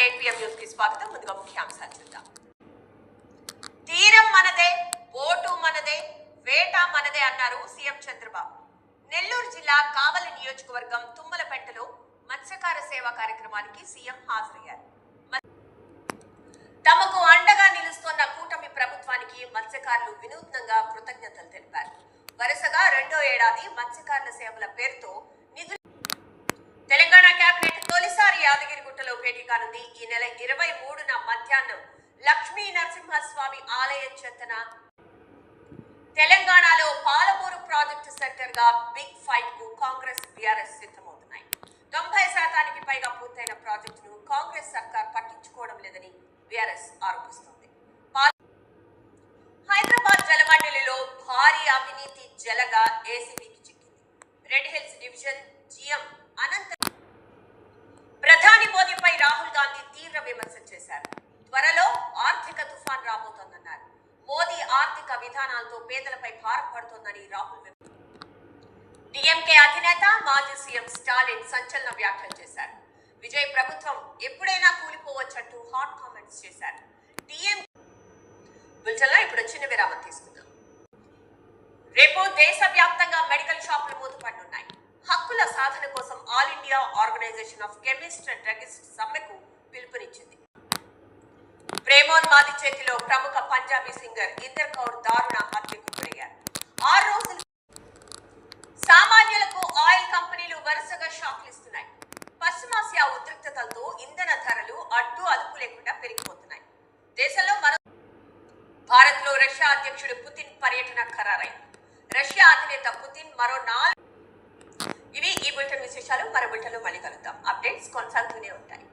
8 PM news కి స్వాగతం. ముందుగా ముఖ్యాంశాలు చూద్దాం. తీరం మనదే, ఓటు మనదే, వేట మనదే అన్నారు సీఎం చంద్రబాబు. నెల్లూరు జిల్లా కావలి నియోజకవర్గం తుమ్మలపెంటలో మత్స్యకార సేవా కార్యక్రమానికి సీఎం హాజరయ్యారు. తమకు అండగా నిలుస్తున్న కూటమి ప్రభుత్వానికి మత్స్యకారులు వినూత్నంగా కృతజ్ఞతలు తెలిపారు. వరుసగా రెండో ఏడాది మత్స్యకారుల సేవల పేరుతో నిధులు తెలంగాణ కేబినెట్ తొలిసారి యాదగిరిగుట్టలో భేటీ కానుంది. ఈ నెల 23న మధ్యాహ్నం లక్ష్మీ నరసింహస్వామి ఆలయం చెంతన తెలంగాణలో పాలమూరు ప్రాజెక్టు సెంటర్ గా బిగ్ ఫైట్ కు కాంగ్రెస్ బీఆర్ఎస్ సిద్ధమవుతున్నాయి. 90% పైగా పూర్తయిన ప్రాజెక్టును కాంగ్రెస్ సర్కార్ పట్టించుకోవడం లేదని బీఆర్ఎస్ ఆరోపిస్తోంది. హైదరాబాద్ జలమండలిలో భారీ అవినీతి జలగా ఏసీబీకి చిక్కింది. రెడ్ హిల్స్ డివిజన్ జీఎం అనంత ప్రధాని మోదీపై రాహుల్ గాంధీ తీవ్ర విమర్శలు చేశారు. త్వరలో ఆర్థిక తుఫాన్ రాబోతోందన్నారు. మోదీ ఆర్థిక విధానాలతో పేదలపై భారం పడుతోందని రాహుల్ డీఎంకే అధినేత మాజీ సీఎం స్టాలిన్ సంచలన వ్యాఖ్యలు చేశారు. విజయ్ ప్రభుత్వం ఎప్పుడైనా కూలిపోవచ్చంటూ హాట్ కామెంట్స్ చేశారు. ఇప్పుడు చిన్న విరామం తీసుకుందాం. రేపు దేశవ్యాప్తంగా మెడికల్ షాపులు మూతపడనున్నాయి. హక్కుల సాధన కోసం all India organization of chemist and druggist సమ్మెకు పిలుపునిచ్చింది. ప్రేమోన్మాది చేతిలో ప్రముఖ పంజాబీ సింగర్ ఇందర్ కౌర్ దారుణ హత్యకు గురయ్యారు. 6 రోజులు సామాన్యులకు ఆయిల్ కంపెనీలు వరుసగా షాక్లు ఇస్తున్నాయి. పశ్చిమాసియా ఉద్రిక్తతలతో ఇంధన ధరలు అడ్డు అదుపు లేకుండా పెరిగిపోతున్నాయి. దేశంలో భారత్ లో రష్యా అధ్యక్షుడు పుతిన్ పర్యటన ఖరారైంది. రష్యా అధినేత పుతిన్ మరో 4 ఇవి ఈ బులెటిన్ విశేషాలు. మరో బులెటిన్లో మళ్ళీ కలుద్దాం. అప్డేట్స్ కొనసాగుతూనే ఉంటాయి.